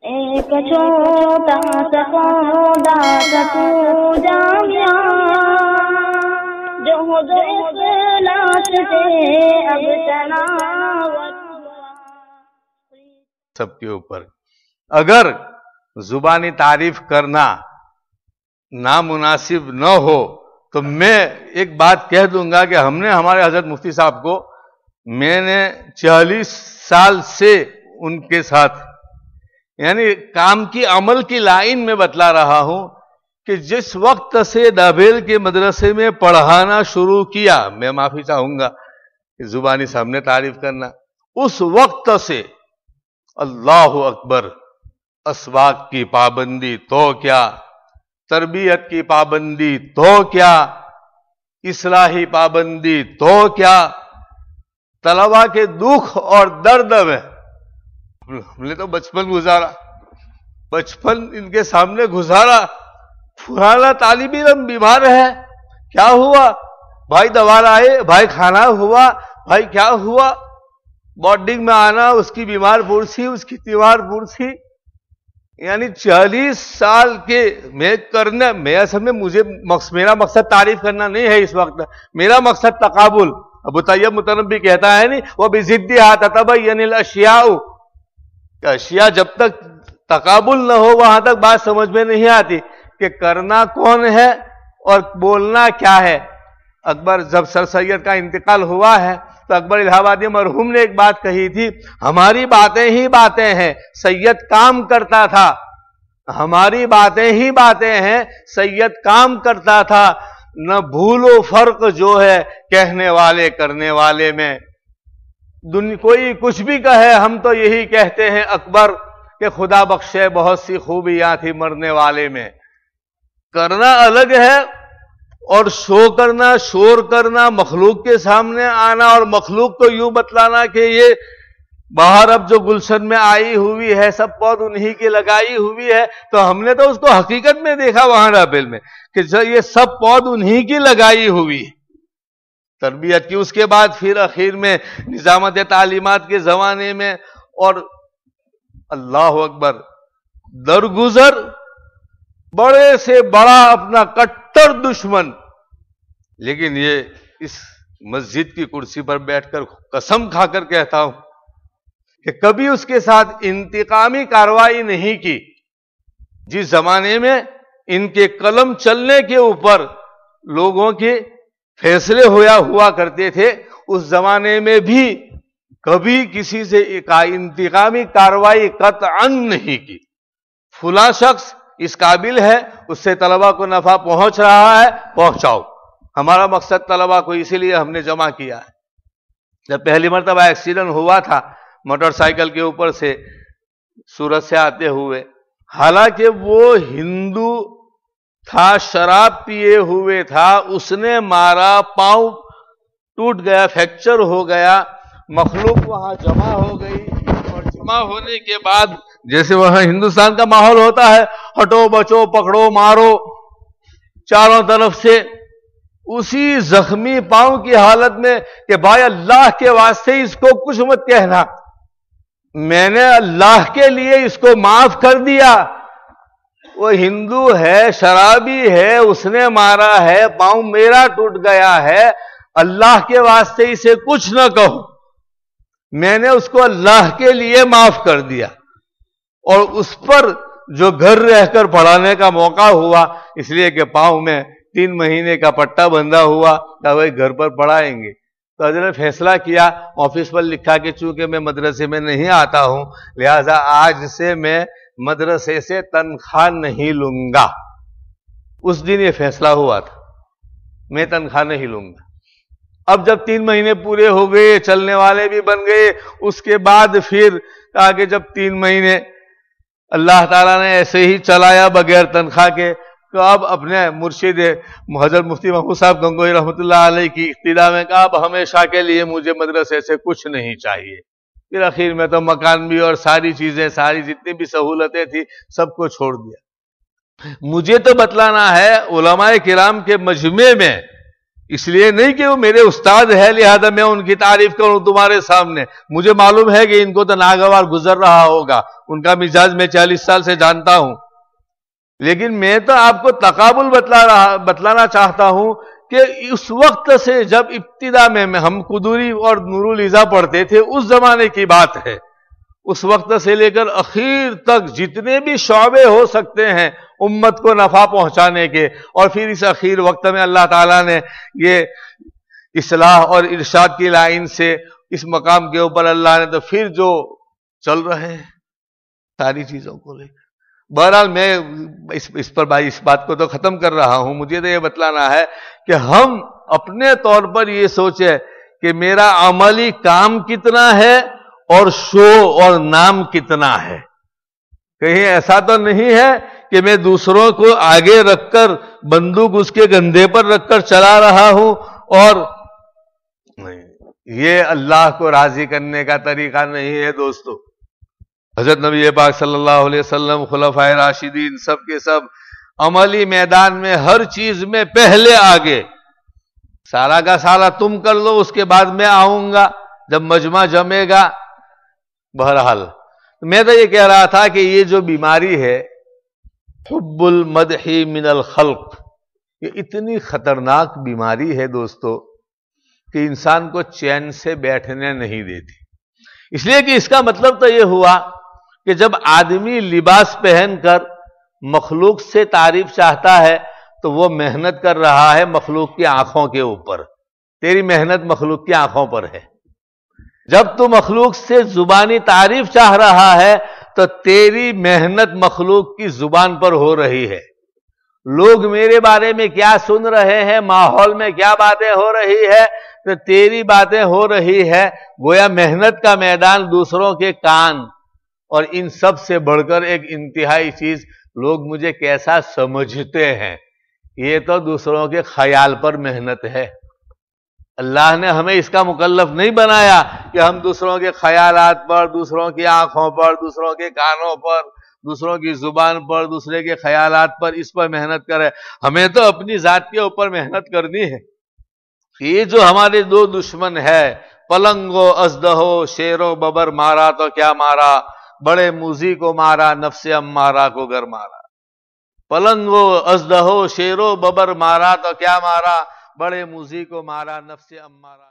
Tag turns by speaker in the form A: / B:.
A: ایک چھوٹا سا پودا تھا تو جامعہ، جو اخلاص سے اب تناوت
B: سب کے اوپر۔ اگر زبانی تعریف کرنا نامناسب نہ ہو تو میں ایک بات کہہ دوں گا کہ ہم نے ہمارے حضرت مفتی صاحب کو، میں نے 40 سال سے ان کے ساتھ، یعنی کام کی عمل کی لائن میں بتلا رہا ہوں کہ جس وقت سے دابیل کے مدرسے میں پڑھانا شروع کیا، میں معافی چاہوں گا کہ زبانی سامنے تعریف کرنا، اس وقت سے اللہ اکبر، اسواق کی پابندی تو کیا، تربیت کی پابندی تو کیا، اصلاحی پابندی تو کیا، طلباء کے دکھ اور درد میں ہم نے تو بچپن گزارا، بچپن ان کے سامنے گزارا۔ پرانا طالب علم بیمار ہے، کیا ہوا بھائی؟ دوا لائے بھائی، کھانا ہوا بھائی، کیا ہوا؟ بورڈنگ میں آنا، اس کی بیمار پرسی، اس کی تیمار پرسی، یعنی 40 سال کے میں کرنا، میں اصل میں میرا مقصد تعریف کرنا نہیں ہے اس وقت، میرا مقصد تقابل۔ ابو طیب متنبی کہتا ہے نہیں، وہ بِضِدِّهَا تَتَبَيَّنُ الْأَشْيَاءُ، کہ اشیاء جب تک تقابل نہ ہو وہاں تک بات سمجھ میں نہیں آتی کہ کرنا کون ہے اور بولنا کیا ہے۔ اکبر جب سر سید کا انتقال ہوا ہے تو اکبر الہ آبادی مرحوم نے ایک بات کہی تھی، ہماری باتیں ہی باتیں ہیں، سید کام کرتا تھا، ہماری باتیں ہی باتیں ہیں، سید کام کرتا تھا، نہ بھولو فرق جو ہے کہنے والے کرنے والے میں۔ کوئی کچھ بھی کہے ہم تو یہی کہتے ہیں اکبر کہ خدا بخشے بہت سی خوبیاں تھی مرنے والے میں۔ کرنا الگ ہے اور شو کرنا، شور کرنا، مخلوق کے سامنے آنا اور مخلوق کو یوں بتلانا کہ یہ باہر اب جو گلشن میں آئی ہوئی ہے سب پود انہی کی لگائی ہوئی ہے، تو ہم نے تو اس کو حقیقت میں دیکھا وہاں رابل میں کہ یہ سب پود انہی کی لگائی ہوئی ہے۔ تربیت کی، اس کے بعد پھر اخیر میں نظامت تعلیمات کے زمانے میں، اور اللہ اکبر درگزر بڑے سے بڑا اپنا کٹر دشمن، لیکن یہ اس مسجد کی کرسی پر بیٹھ کر قسم کھا کر کہتا ہوں کہ کبھی اس کے ساتھ انتقامی کارروائی نہیں کی۔ جس زمانے میں ان کے قلم چلنے کے اوپر لوگوں کے فیصلے ہوا کرتے تھے، اس زمانے میں بھی کبھی کسی سے انتقامی کارروائی قطعاً نہیں کی۔ فلاں شخص اس قابل ہے، اس سے طلبہ کو نفع پہنچ رہا ہے، پہنچاؤ۔ ہمارا مقصد طلبہ کو اسی لیے ہم نے جمع کیا ہے۔ جب پہلی مرتبہ ایکسیڈنٹ ہوا تھا موٹر سائیکل کے اوپر سے سورت سے آتے ہوئے، حالانکہ وہ ہندو تھا، شراب پیے ہوئے تھا، اس نے مارا، پاؤں ٹوٹ گیا، فریکچر ہو گیا، مخلوق وہاں جمع ہو گئی، اور جمع ہونے کے بعد جیسے وہاں ہندوستان کا ماحول ہوتا ہے، ہٹو بچو پکڑو مارو چاروں طرف سے، اسی زخمی پاؤں کی حالت میں کہ بھائی اللہ کے واسطے اس کو کچھ مت کہنا، میں نے اللہ کے لیے اس کو معاف کر دیا، وہ ہندو ہے، شرابی ہے، اس نے مارا ہے، پاؤں میرا ٹوٹ گیا ہے، اللہ کے واسطے اسے کچھ نہ کہو، میں نے اس کو اللہ کے لیے معاف کر دیا۔ اور اس پر جو گھر رہ کر پڑھانے کا موقع ہوا، اس لیے کہ پاؤں میں 3 مہینے کا پٹا بندھا ہوا، کہ بھائی گھر پر پڑھائیں گے، تو حضرت نے فیصلہ کیا، آفس پر لکھا کہ چونکہ میں مدرسے میں نہیں آتا ہوں لہذا آج سے میں مدرسے سے تنخواہ نہیں لوں گا۔ اس دن یہ فیصلہ ہوا تھا، میں تنخواہ نہیں لوں گا۔ اب جب 3 مہینے پورے ہو گئے، چلنے والے بھی بن گئے، اس کے بعد پھر آگے جب 3 مہینے اللہ تعالیٰ نے ایسے ہی چلایا بغیر تنخواہ کے، تو اب اپنے مرشد حضرت مفتی محمود صاحب گنگوئی رحمۃ اللہ علیہ کی اقتداء میں کہا اب ہمیشہ کے لیے مجھے مدرسے سے کچھ نہیں چاہیے۔ پھر اخیر میں تو مکان بھی اور ساری چیزیں، ساری جتنی بھی سہولتیں تھی سب کو چھوڑ دیا۔ مجھے تو بتلانا ہے علماء کرام کے مجمع میں، اس لیے نہیں کہ وہ میرے استاد ہے لہذا میں ان کی تعریف کروں تمہارے سامنے، مجھے معلوم ہے کہ ان کو تو ناگوار گزر رہا ہوگا، ان کا مزاج میں 40 سال سے جانتا ہوں، لیکن میں تو آپ کو تقابل بتلانا چاہتا ہوں کہ اس وقت سے جب ابتدا میں ہم قدوری اور نور الہدایہ پڑھتے تھے اس زمانے کی بات ہے، اس وقت سے لے کر اخیر تک جتنے بھی شعبے ہو سکتے ہیں امت کو نفع پہنچانے کے، اور پھر اس اخیر وقت میں اللہ تعالیٰ نے یہ اصلاح اور ارشاد کی لائن سے اس مقام کے اوپر اللہ نے تو پھر جو چل رہے ہیں ساری چیزوں کو لے کر۔ بہرحال میں اس پر بھائی اس بات کو تو ختم کر رہا ہوں، مجھے تو یہ بتلانا ہے کہ ہم اپنے طور پر یہ سوچیں کہ میرا عملی کام کتنا ہے اور شو اور نام کتنا ہے۔ کہیں ایسا تو نہیں ہے کہ میں دوسروں کو آگے رکھ کر بندوق اس کے کندھے پر رکھ کر چلا رہا ہوں، اور نہیں، یہ اللہ کو راضی کرنے کا طریقہ نہیں ہے دوستو۔ حضرت نبی پاک صلی اللہ علیہ وسلم، خلفائے راشدین، سب کے سب عملی میدان میں ہر چیز میں پہلے آگے، سارا کا سارا تم کر لو، اس کے بعد میں آؤں گا جب مجمع جمے گا۔ بہرحال میں تو یہ کہہ رہا تھا کہ یہ جو بیماری ہے حب المدح من الخلق، یہ اتنی خطرناک بیماری ہے دوستو کہ انسان کو چین سے بیٹھنے نہیں دیتی، اس لیے کہ اس کا مطلب تو یہ ہوا کہ جب آدمی لباس پہن کر مخلوق سے تعریف چاہتا ہے تو وہ محنت کر رہا ہے مخلوق کی آنکھوں کے اوپر، تیری محنت مخلوق کی آنکھوں پر ہے۔ جب تو مخلوق سے زبانی تعریف چاہ رہا ہے تو تیری محنت مخلوق کی زبان پر ہو رہی ہے۔ لوگ میرے بارے میں کیا سن رہے ہیں، ماحول میں کیا باتیں ہو رہی ہے، تو تیری باتیں ہو رہی ہے۔ گویا محنت کا میدان دوسروں کے کان، اور ان سب سے بڑھ کر ایک انتہائی چیز، لوگ مجھے کیسا سمجھتے ہیں، یہ تو دوسروں کے خیال پر محنت ہے۔ اللہ نے ہمیں اس کا مکلف نہیں بنایا کہ ہم دوسروں کے خیالات پر، دوسروں کی آنکھوں پر، دوسروں کے کانوں پر، دوسروں کی زبان پر، دوسرے کے خیالات پر، اس پر محنت کرے۔ ہمیں تو اپنی ذات کے اوپر محنت کرنی ہے۔ یہ جو ہمارے دو دشمن ہے، پلنگ و اژدہا و شیر و ببر، مارا تو کیا مارا، بڑے موذی کو مارا، نفس امارہ کو گر مارا۔ پلنگ و اژدہا و شیر و ببر، مارا تو کیا مارا، بڑے موذی کو مارا، نفس امارہ۔